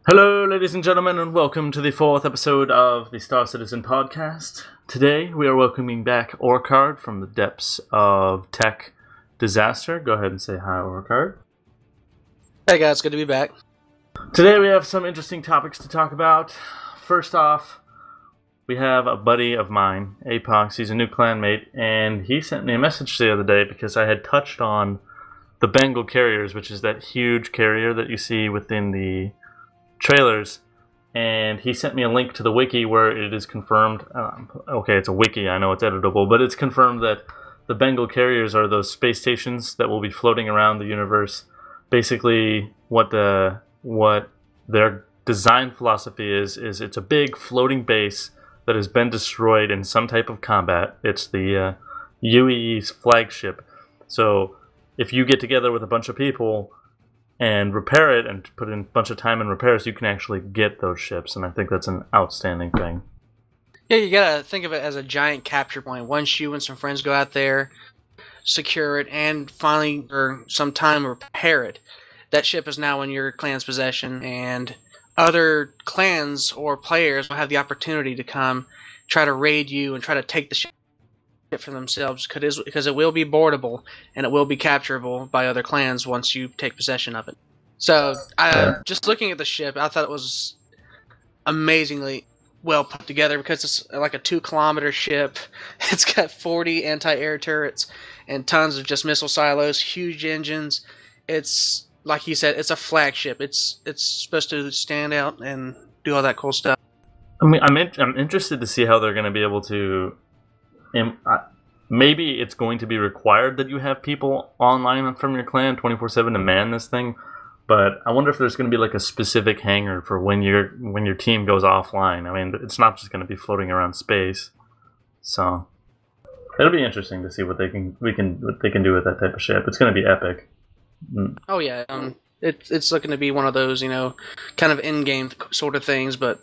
Hello, ladies and gentlemen, and welcome to the fourth episode of the Star Citizen podcast. Today, we are welcoming back Orcard from the depths of tech disaster. Go ahead and say hi, Orcard. Hey guys, good to be back. Today, we have some interesting topics to talk about. First off, we have a buddy of mine, Apox. He's a new clanmate, and he sent me a message the other day because I had touched on the Bengal Carriers, which is that huge carrier that you see within the trailers, and he sent me a link to the wiki where it is confirmed. Okay, it's a wiki, I know it's editable, but it's confirmed that the Bengal Carriers are those space stations that will be floating around the universe. Basically, what their design philosophy is it's a big floating base that has been destroyed in some type of combat. It's the UEE's flagship. So if you get together with a bunch of people and repair it and put in a bunch of time in repairs, you can actually get those ships, and I think that's an outstanding thing. Yeah, you gotta think of it as a giant capture point. Once you and some friends go out there, secure it, and finally, or some time, repair it, that ship is now in your clan's possession, and other clans or players will have the opportunity to come try to raid you and try to take the ship for themselves, because it will be boardable and it will be capturable by other clans once you take possession of it. So, just looking at the ship, I thought it was amazingly well put together because it's like a 2-kilometer ship. It's got 40 anti-air turrets and tons of just missile silos, huge engines. It's, like you said, it's a flagship. It's supposed to stand out and do all that cool stuff. I mean, I'm interested to see how they're going to be able to. Maybe it's going to be required that you have people online from your clan 24/7 to man this thing, but I wonder if there's going to be like a specific hangar for when your team goes offline. I mean, it's not just going to be floating around space, so it'll be interesting to see what they can do with that type of ship. It's going to be epic. Oh yeah, it's looking to be one of those, kind of in-game sort of things, but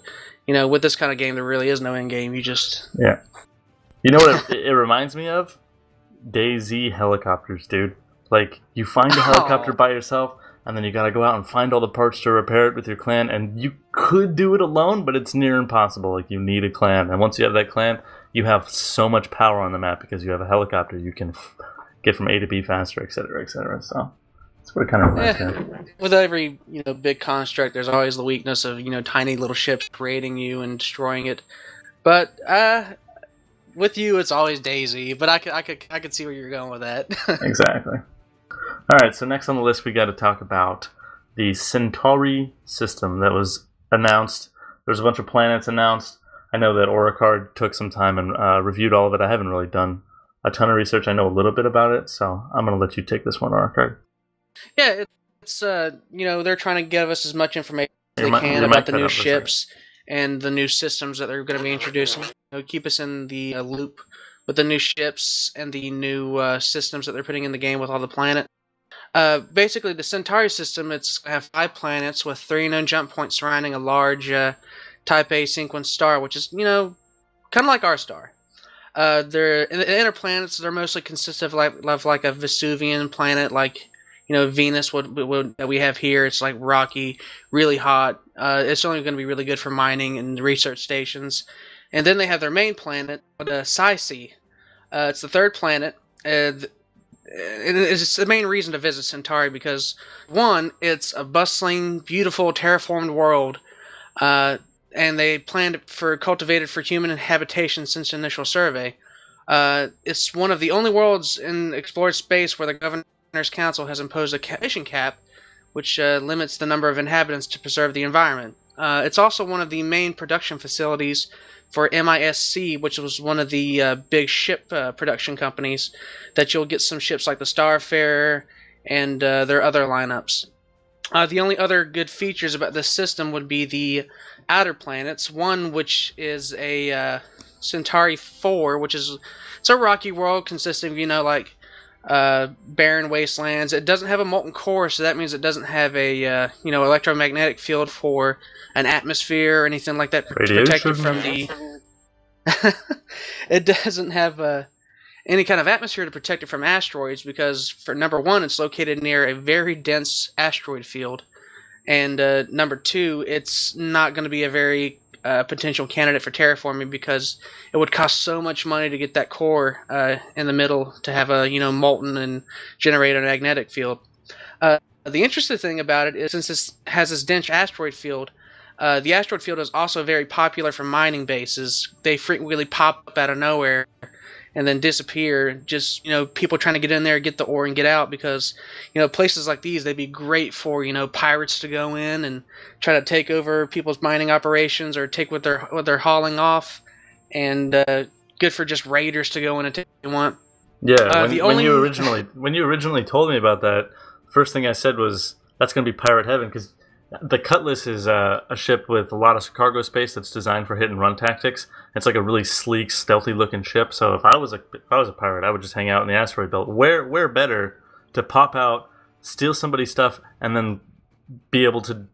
with this kind of game, there really is no in-game. You just You know what it reminds me of? DayZ helicopters, dude. Like, you find a helicopter by yourself, and then you gotta go out and find all the parts to repair it with your clan, and you could do it alone, but it's near impossible. Like, you need a clan, and once you have that clan, you have so much power on the map because you have a helicopter. You can get from A to B faster, etc., etc. So, that's what it kind of reminds me of. With every, big construct, there's always the weakness of, tiny little ships raiding you and destroying it. But, with you, it's always DayZ, but I could see where you're going with that. Exactly. All right, so next on the list, we got to talk about the Centauri System that was announced. There's a bunch of planets announced. I know that Orcard took some time and reviewed all of it. I haven't really done a ton of research. I know a little bit about it, so I'm going to let you take this one, Orcard. Yeah, it's they're trying to give us as much information as they can about the new ships and the new systems that they're going to be introducing. Keep us in the loop with the new ships and the new systems that they're putting in the game with all the planets. Basically, the Centauri system, it's going to have 5 planets with 3 known jump points surrounding a large Type A sequence star, which is, kind of like our star. They're in the inner planets. They're mostly consist of like a Vesuvian planet, like Venus that we have here. It's like rocky, really hot. It's only going to be really good for mining and research stations. And then they have their main planet, the Psyche. It's the 3rd planet. It's the main reason to visit Centauri because, one, it's a bustling, beautiful, terraformed world. And they planned it cultivated for human habitation since the initial survey. It's one of the only worlds in explored space where the Governor's Council has imposed a population cap, which limits the number of inhabitants to preserve the environment. It's also one of the main production facilities for MISC, which was one of the big ship production companies that you'll get some ships like the Starfarer and their other lineups. The only other good features about this system would be the outer planets. One, which is a Centauri 4, it's a rocky world consisting of, barren wastelands. It doesn't have a molten core, so that means it doesn't have a electromagnetic field for an atmosphere or anything like that protected from the. It doesn't have any kind of atmosphere to protect it from asteroids because, for number one, it's located near a very dense asteroid field. And number two, it's not going to be a very potential candidate for terraforming because it would cost so much money to get that core in the middle to have a molten and generate a magnetic field. The interesting thing about it is since this has this dense asteroid field, the asteroid field is also very popular for mining bases. They frequently pop up out of nowhere and then disappear. Just people trying to get in there, get the ore, and get out because places like these, they'd be great for pirates to go in and try to take over people's mining operations or take what they're hauling off, and good for just raiders to go in and take what they want. Yeah, when you originally told me about that, first thing I said was that's going to be pirate heaven because the Cutlass is a ship with a lot of cargo space that's designed for hit and run tactics. It's like a really sleek, stealthy looking ship. So if I was a pirate, I would just hang out in the asteroid belt. Where better to pop out, steal somebody's stuff, and then be able to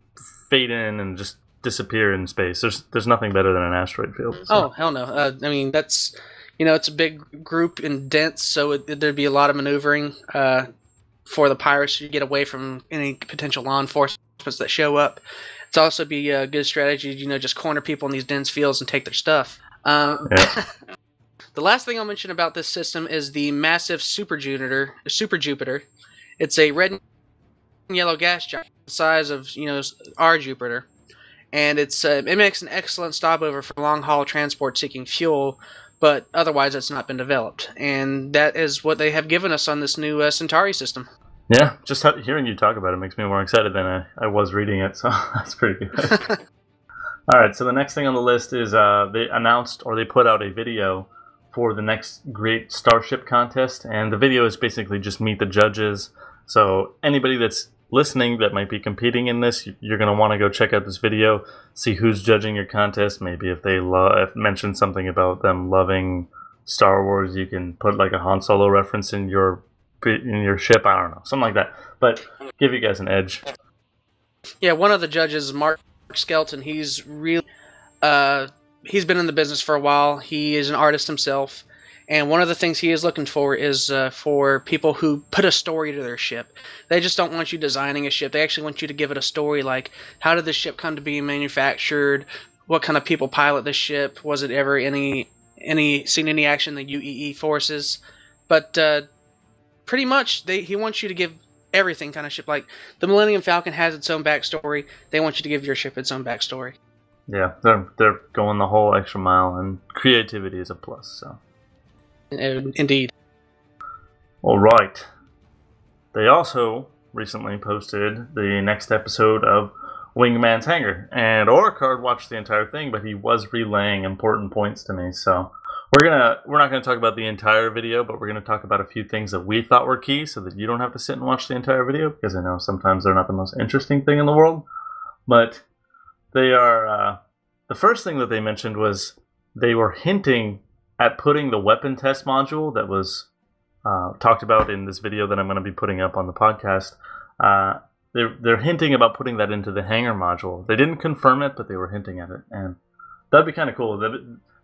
fade in and just disappear in space. There's nothing better than an asteroid field. So. Oh hell no! I mean that's it's a big group and dense, so there'd be a lot of maneuvering for the pirates to get away from any potential law enforcement that show up. It's also be a good strategy, just corner people in these dense fields and take their stuff. The last thing I'll mention about this system is the massive Super Jupiter. It's a red and yellow gas giant, the size of our Jupiter, and it makes an excellent stopover for long haul transport seeking fuel. But otherwise, it's not been developed, and that is what they have given us on this new Centauri system. Yeah, just hearing you talk about it makes me more excited than I was reading it, so that's pretty good. All right, so the next thing on the list is they announced or they put out a video for the next Great Starship contest, and the video is basically just meet the judges. So anybody that's listening that might be competing in this, you're going to want to go check out this video, see who's judging your contest. Maybe if they mention something about them loving Star Wars, you can put like a Han Solo reference in your ship. I don't know, something like that. But give you guys an edge. Yeah, one of the judges, Mark Skelton, he's really he's been in the business for a while. He is an artist himself. And one of the things he is looking for is for people who put a story to their ship. They just don't want you designing a ship. They actually want you to give it a story, like how did this ship come to be manufactured? What kind of people pilot this ship? Was it ever seen any action in the UEE forces? But pretty much he wants you to give everything kind of ship. Like the Millennium Falcon has its own backstory. They want you to give your ship its own backstory. Yeah, they're going the whole extra mile, and creativity is a plus. So. Indeed. All right. They also recently posted the next episode of Wingman's Hangar, and Oricard watched the entire thing, but he was relaying important points to me. So we're not gonna talk about the entire video, but we're gonna talk about a few things that we thought were key, so that you don't have to sit and watch the entire video, because I know sometimes they're not the most interesting thing in the world. But they are. The first thing that they mentioned was they were hinting at putting the weapon test module that was talked about in this video that I'm going to be putting up on the podcast. They're hinting about putting that into the Hangar Module. They didn't confirm it, but they were hinting at it, and that'd be kind of cool.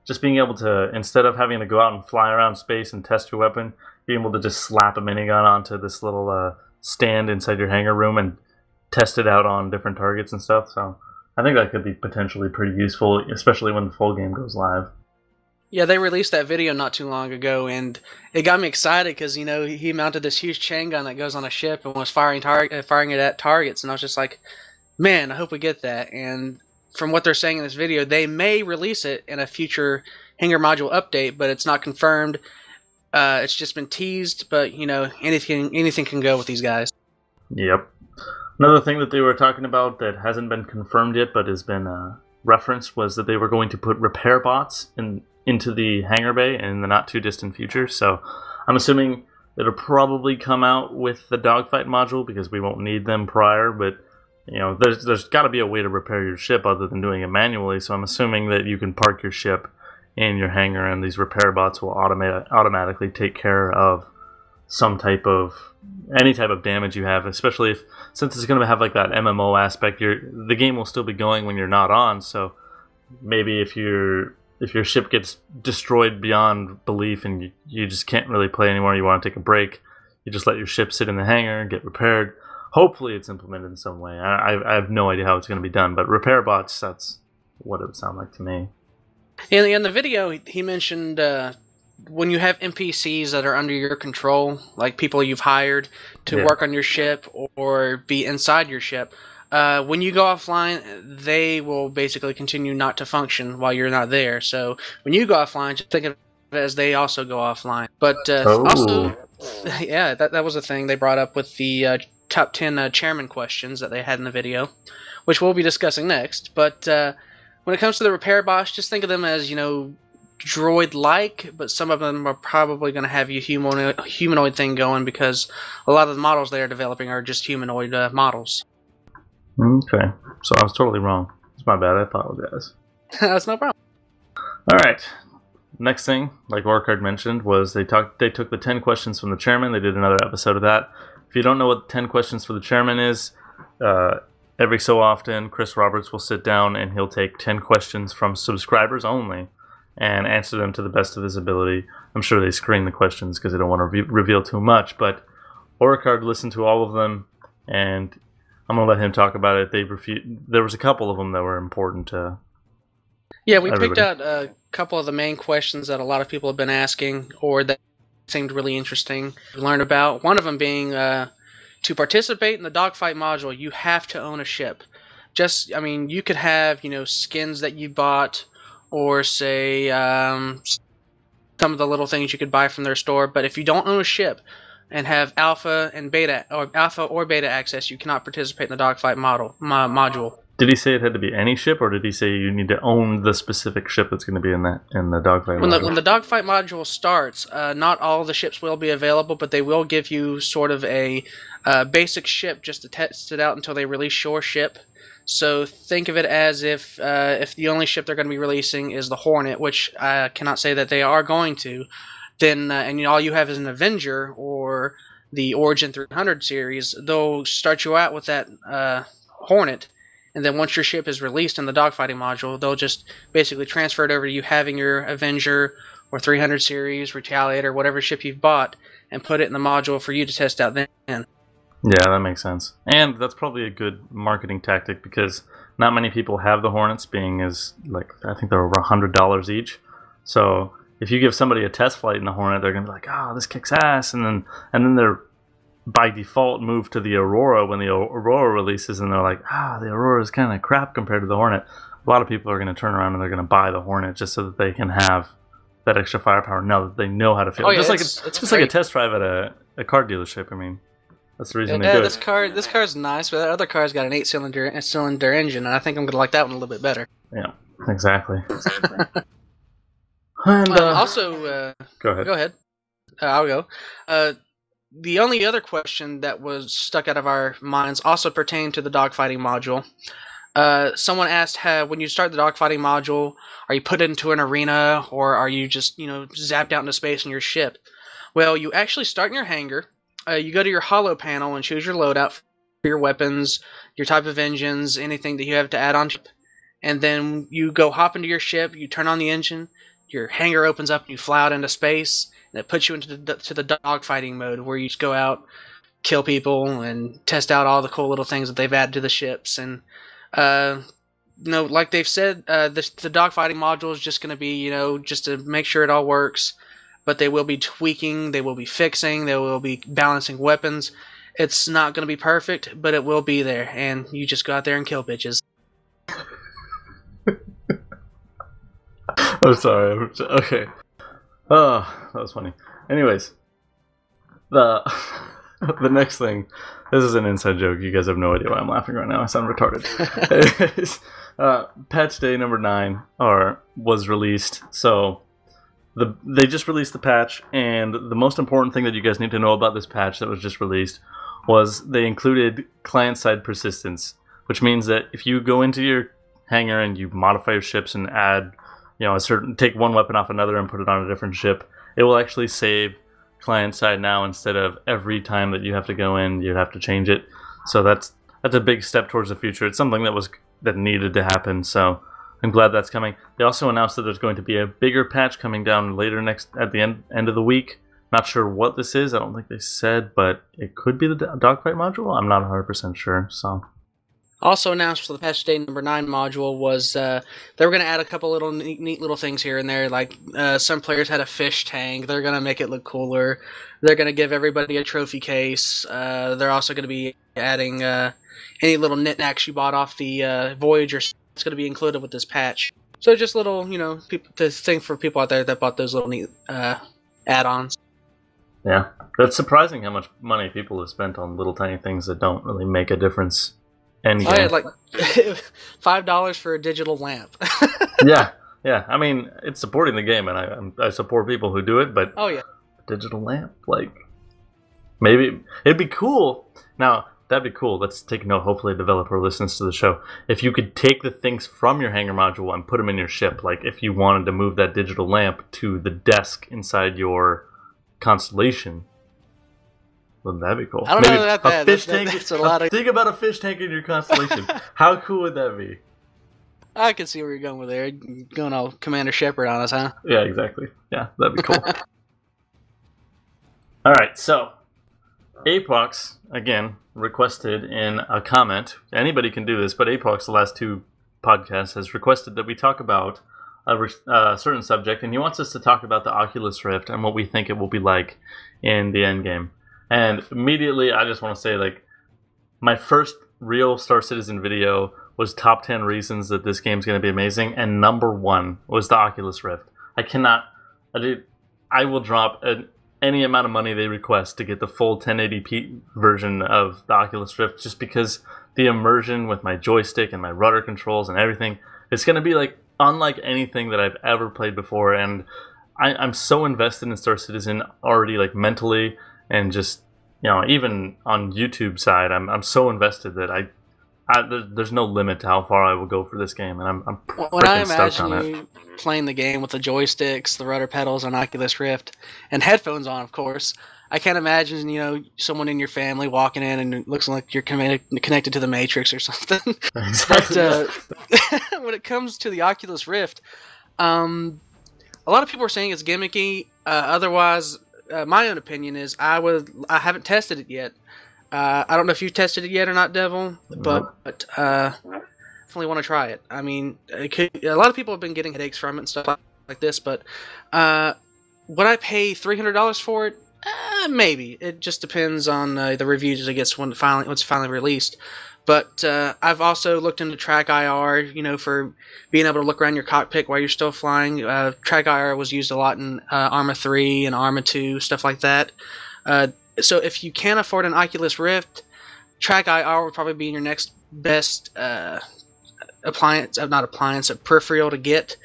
Just being able to, instead of having to go out and fly around space and test your weapon, being able to just slap a minigun onto this little stand inside your hangar room and test it out on different targets and stuff. So I think that could be potentially pretty useful, especially when the full game goes live. Yeah, they released that video not too long ago, and it got me excited because, he mounted this huge chain gun that goes on a ship and was firing it at targets, and I was just like, man, I hope we get that. And from what they're saying in this video, they may release it in a future Hangar Module update, but it's not confirmed. It's just been teased, but, anything can go with these guys. Yep. Another thing that they were talking about that hasn't been confirmed yet, but has been referenced, was that they were going to put repair bots into the hangar bay in the not too distant future. So I'm assuming it'll probably come out with the dogfight module because we won't need them prior, but there's got to be a way to repair your ship other than doing it manually. So I'm assuming that you can park your ship in your hangar and these repair bots will automatically take care of any type of damage you have, especially since it's going to have like that MMO aspect. The game will still be going when you're not on, so maybe if your ship gets destroyed beyond belief and you just can't really play anymore, you want to take a break, you just let your ship sit in the hangar and get repaired. hopefully it's implemented in some way. I have no idea how it's going to be done, but repair bots, that's what it would sound like to me. In the video, he mentioned when you have NPCs that are under your control, like people you've hired to work on your ship or be inside your ship, when you go offline, they will basically continue not to function while you're not there. So when you go offline, just think of it as they also go offline. But also, yeah, that was a thing they brought up with the top 10 chairman questions that they had in the video, which we'll be discussing next. But when it comes to the repair bots, just think of them as, droid-like, but some of them are probably going to have a humanoid thing going because a lot of the models they are developing are just humanoid models. Okay, so I was totally wrong. It's my bad. I apologize. That's no problem. All right. Next thing, like Orchard mentioned, was they took the 10 questions from the chairman. They did another episode of that. If you don't know what 10 questions for the chairman is, every so often, Chris Roberts will sit down and he'll take 10 questions from subscribers only and answer them to the best of his ability. I'm sure they screen the questions because they don't want to reveal too much, but Orchard listened to all of them, and I'm going to let him talk about it. There was a couple of them that were important to Yeah, we everybody. picked out a couple of the main questions that a lot of people have been asking or that seemed really interesting to learn about. One of them being to participate in the dogfight module, you have to own a ship. You could have, skins that you bought or say some of the little things you could buy from their store, but if you don't own a ship and have alpha or beta access, you cannot participate in the dogfight module. Did he say it had to be any ship, or did he say you need to own the specific ship that's going to be in the dogfight module? When the dogfight module starts, not all the ships will be available, but they will give you sort of a basic ship just to test it out until they release your ship. So think of it as if the only ship they're going to be releasing is the Hornet, which I cannot say that they are going to, then all you have is an Avenger or the Origin 300 series. They'll start you out with that Hornet, and then once your ship is released in the dogfighting module, they'll just basically transfer it over to you having your Avenger or 300 series, Retaliator, whatever ship you've bought, and put it in the module for you to test out then. Yeah, that makes sense. And that's probably a good marketing tactic because not many people have the Hornets, being as, I think they're over $100 each. So if you give somebody a test flight in the Hornet, they're going to be like, oh, this kicks ass. And then they're by default move to the Aurora when the Aurora releases, and they're like, the Aurora is kind of crap compared to the Hornet. A lot of people are going to turn around and they're going to buy the Hornet just so that they can have that extra firepower now that they know how to feel. Oh, yeah, it's just like a test drive at a car dealership. I mean, that's the reason they do it. This car's nice, but that other car's got an 8-cylinder engine, and I think I'm going to like that one a little bit better. Yeah, exactly. And also, go ahead. Go ahead. I'll go. The only other question that was stuck out of our minds also pertained to the dogfighting module. Someone asked, when you start the dogfighting module, are you put into an arena, or are you just, zapped out into space in your ship? Well, you actually start in your hangar. You go to your holo panel and choose your loadout for your weapons, your type of engines, anything that you have to add on. And then you go hop into your ship, you turn on the engine, your hangar opens up, and you fly out into space. And it puts you into the dogfighting mode, where you just go out, kill people, and test out all the cool little things that they've added to the ships. And like they've said, the dogfighting module is just going to be, just to make sure it all works. But they will be tweaking, they will be fixing, they will be balancing weapons. It's not going to be perfect, but it will be there, and you just go out there and kill bitches. I'm sorry. Okay. Oh, that was funny. Anyways, the next thing. This is an inside joke. You guys have no idea why I'm laughing right now. I sound retarded. Patch day number 9 was released. So they just released the patch, and the most important thing that you guys need to know about this patch that was just released was they included client-side persistence, which means that if you go into your hangar and you modify your ships and add, take one weapon off another and put it on a different ship, it will actually save client-side now instead of every time that you have to go in, you have to change it. So that's a big step towards the future. It's something that needed to happen. So I'm glad that's coming. They also announced that there's going to be a bigger patch coming down later at the end of the week. Not sure what this is. I don't think they said, but it could be the dogfight module. I'm not 100% sure. So. Also announced for the patch day number 9 module was they were going to add a couple little neat little things here and there. Like some players had a fish tank. They're going to make it look cooler. They're going to give everybody a trophy case. They're also going to be adding any little knickknacks you bought off the Voyager. It's going to be included with this patch. So just little, people to think for people out there that bought those little neat add-ons. Yeah, that's surprising how much money people have spent on little tiny things that don't really make a difference. Yeah, like $5 for a digital lamp. yeah. I mean, it's supporting the game, and I support people who do it. But oh yeah, digital lamp, like maybe it'd be cool. Now that'd be cool. Let's take a note. Hopefully, a developer listens to the show. If you could take the things from your Hangar Module and put them in your ship, like if you wanted to move that digital lamp to the desk inside your constellation. Well, that'd be cool. I don't know about that. Fish tank. Think about a fish tank in your constellation. How cool would that be? I can see where you're going with there. Going all Commander Shepard on us, huh? Yeah, exactly. Yeah, that'd be cool. All right, so Apox again requested in a comment. Anybody can do this, but Apox, the last 2 podcasts, has requested that we talk about a certain subject, and he wants us to talk about the Oculus Rift and what we think it will be like in the end game. And immediately, I just want to say, like, my first real Star Citizen video was top 10 reasons that this game's going to be amazing, and number 1 was the Oculus Rift. I will drop any amount of money they request to get the full 1080p version of the Oculus Rift, just because the immersion with my joystick and my rudder controls and everything, it's going to be like unlike anything that I've ever played before. And I'm so invested in Star Citizen already, like mentally. And just, even on YouTube side, I'm so invested that there's no limit to how far I will go for this game, and I'm freaking stoked on it. When I imagine you playing the game with the joysticks, the rudder pedals on Oculus Rift, and headphones on, of course, I can't imagine, someone in your family walking in and it looks like you're connected to the Matrix or something. Exactly. But when it comes to the Oculus Rift, a lot of people are saying it's gimmicky. Otherwise, my own opinion is I haven't tested it yet. I don't know if you've tested it yet or not, Devil, but definitely want to try it. I mean, a lot of people have been getting headaches from it and stuff like this, but would I pay $300 for it? Maybe. It just depends on the reviews as it gets when it's finally released. But I've also looked into TrackIR, for being able to look around your cockpit while you're still flying. TrackIR was used a lot in Arma 3 and Arma 2, stuff like that. So if you can't afford an Oculus Rift, TrackIR would probably be your next best peripheral to get.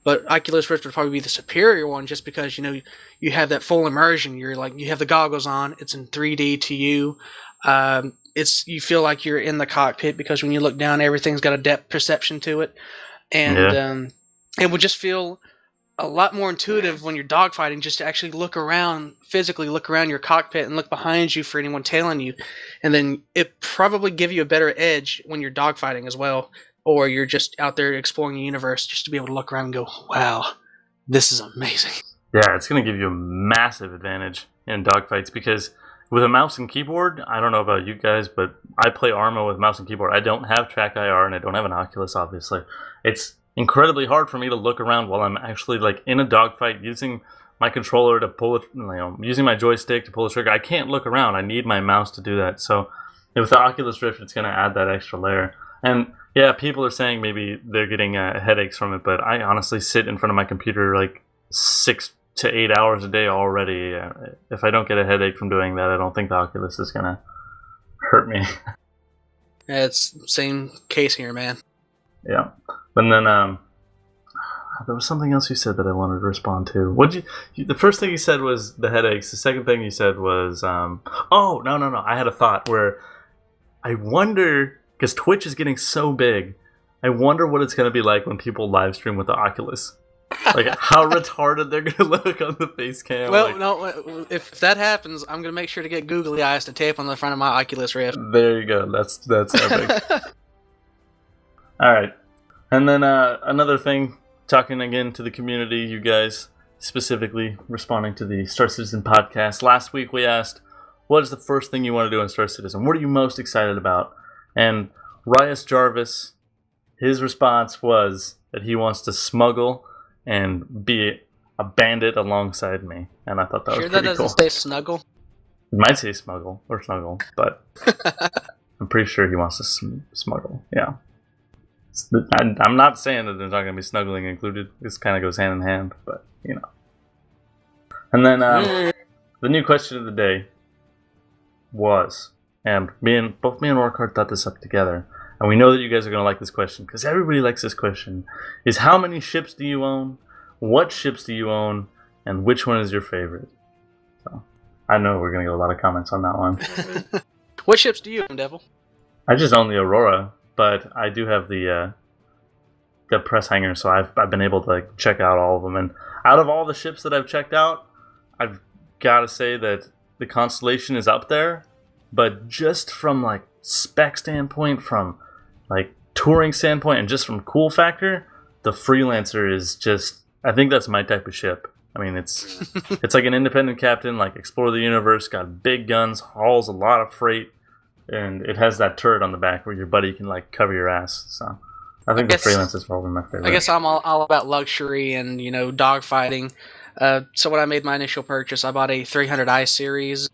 But Oculus Rift would probably be the superior one, just because you have that full immersion. You have the goggles on. It's in 3D to you. You feel like you're in the cockpit, because when you look down, everything's got a depth perception to it, and it would just feel a lot more intuitive when you're dogfighting, just to actually physically look around your cockpit and look behind you for anyone tailing you, and then it probably give you a better edge when you're dogfighting as well, or you're just out there exploring the universe, just to be able to look around and go, "Wow, this is amazing." Yeah, it's going to give you a massive advantage in dogfights, because with a mouse and keyboard, I don't know about you guys, but I play Arma with mouse and keyboard. I don't have TrackIR, and I don't have an Oculus, obviously. It's incredibly hard for me to look around while I'm actually in a dogfight, using my controller to pull it, using my joystick to pull the trigger. I can't look around. I need my mouse to do that. So with the Oculus Rift, it's going to add that extra layer. And yeah, people are saying maybe they're getting headaches from it, but I honestly sit in front of my computer 6 to 8 hours a day already. If I don't get a headache from doing that, I don't think the Oculus is gonna hurt me. Yeah, it's same case here, man. Yeah, and then there was something else you said that I wanted to respond to. The first thing you said was the headaches. The second thing you said was no. I had a thought where I wonder, because Twitch is getting so big, I wonder what it's gonna be like when people live stream with the Oculus. How retarded they're gonna look on the face cam. Well, no, if that happens, I'm gonna make sure to get googly eyes to tape on the front of my Oculus Rift. There you go. That's epic. All right, and then another thing, talking again to the community, you guys. specifically responding to the Star Citizen podcast. Last week we asked, what is the first thing you want to do in Star Citizen? What are you most excited about? And Rias Jarvis, his response was that he wants to smuggle and be a bandit alongside me. And I thought that was pretty cool. Sure that doesn't say snuggle? It might say smuggle or snuggle, but I'm pretty sure he wants to smuggle. Yeah. I'm not saying that there's not going to be snuggling included. This kind of goes hand in hand, but, you know. And then the new question of the day was, and both me and Orkart thought this up together, and we know that you guys are going to like this question, because everybody likes this question, is how many ships do you own, what ships do you own, and which one is your favorite? So, I know we're going to get a lot of comments on that one. What ships do you own, Devil? I just own the Aurora, but I do have the press hangar, so I've been able to check out all of them. And out of all the ships that I've checked out, I've got to say that the Constellation is up there, but just from spec standpoint, from touring standpoint, and just from cool factor, the Freelancer is just, I think that's my type of ship. I mean, it's like an independent captain, explore the universe, got big guns, hauls a lot of freight, and it has that turret on the back where your buddy can cover your ass. So I think the Freelancer is probably my favorite. I guess I'm all about luxury and dogfighting. So when I made my initial purchase, I bought a 300i series.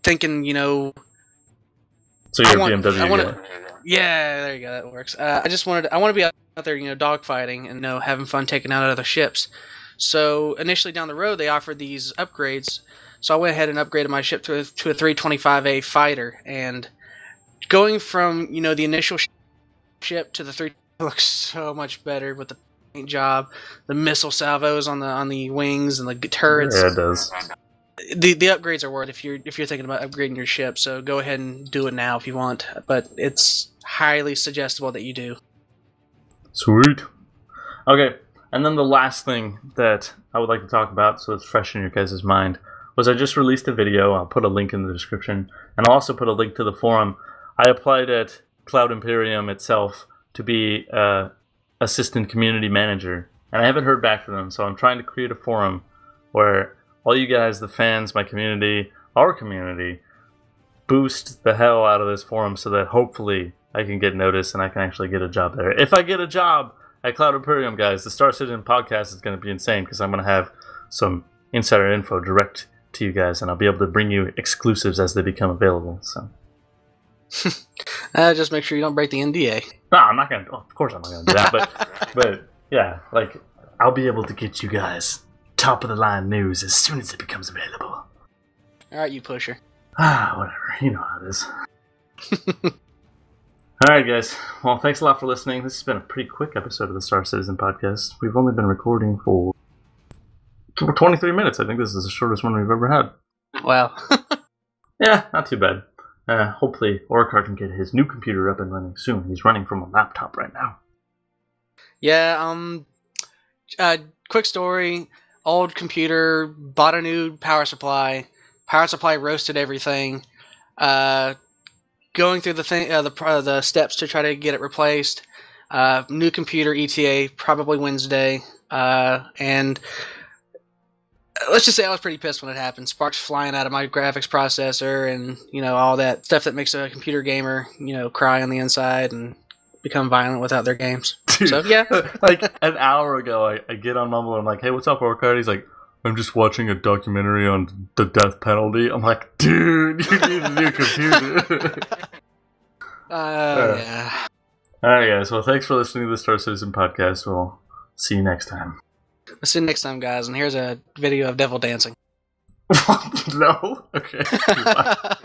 Thinking So you're a BMW guy. Yeah, there you go. That works. I want to be out there, dogfighting and having fun taking out other ships. So initially down the road, they offered these upgrades. So I went ahead and upgraded my ship to a 325A fighter, and going from the initial ship to the 3 looks so much better with the paint job, the missile salvos on the wings and the turrets. Yeah, it does. The upgrades are worth it if you're thinking about upgrading your ship. So go ahead and do it now if you want, but it's highly suggestible that you do. Sweet. Okay, and then the last thing that I would like to talk about, so it's fresh in your guys' mind, was I just released a video. I'll put a link in the description, and I'll also put a link to the forum. I applied at Cloud Imperium itself to be assistant community manager, and I haven't heard back from them, so I'm trying to create a forum where all you guys, the fans, my community, our community, boost the hell out of this forum so that hopefully I can get noticed and I can actually get a job there. If I get a job at Cloud Imperium, guys, the Star Citizen podcast is going to be insane, because I'm going to have some insider info direct to you guys, and I'll be able to bring you exclusives as they become available. So, just make sure you don't break the NDA. No, I'm not gonna. Oh, of course, I'm not gonna do that. But yeah, I'll be able to get you guys top of the line news as soon as it becomes available. All right, you pusher. Whatever. You know how it is. All right, guys. Well, thanks a lot for listening. This has been a pretty quick episode of the Star Citizen podcast. We've only been recording for 23 minutes. I think this is the shortest one we've ever had. Wow. Yeah, not too bad. Hopefully, Orkart can get his new computer up and running soon. He's running from a laptop right now. Yeah, quick story. Old computer, bought a new power supply. Power supply roasted everything. Going through the steps to try to get it replaced. New computer ETA, probably Wednesday. And let's just say I was pretty pissed when it happened. Sparks flying out of my graphics processor, and all that stuff that makes a computer gamer cry on the inside and become violent without their games. Dude, so yeah, an hour ago, I get on Mumble and I'm like, "Hey, what's up, Orkart?" He's like, "I'm just watching a documentary on the death penalty." I'm like, "Dude, you need a new computer." Yeah. All right, guys. Well, thanks for listening to the Star Citizen podcast. We'll see you next time. We'll see you next time, guys. And here's a video of Devil dancing. No? Okay. Bye.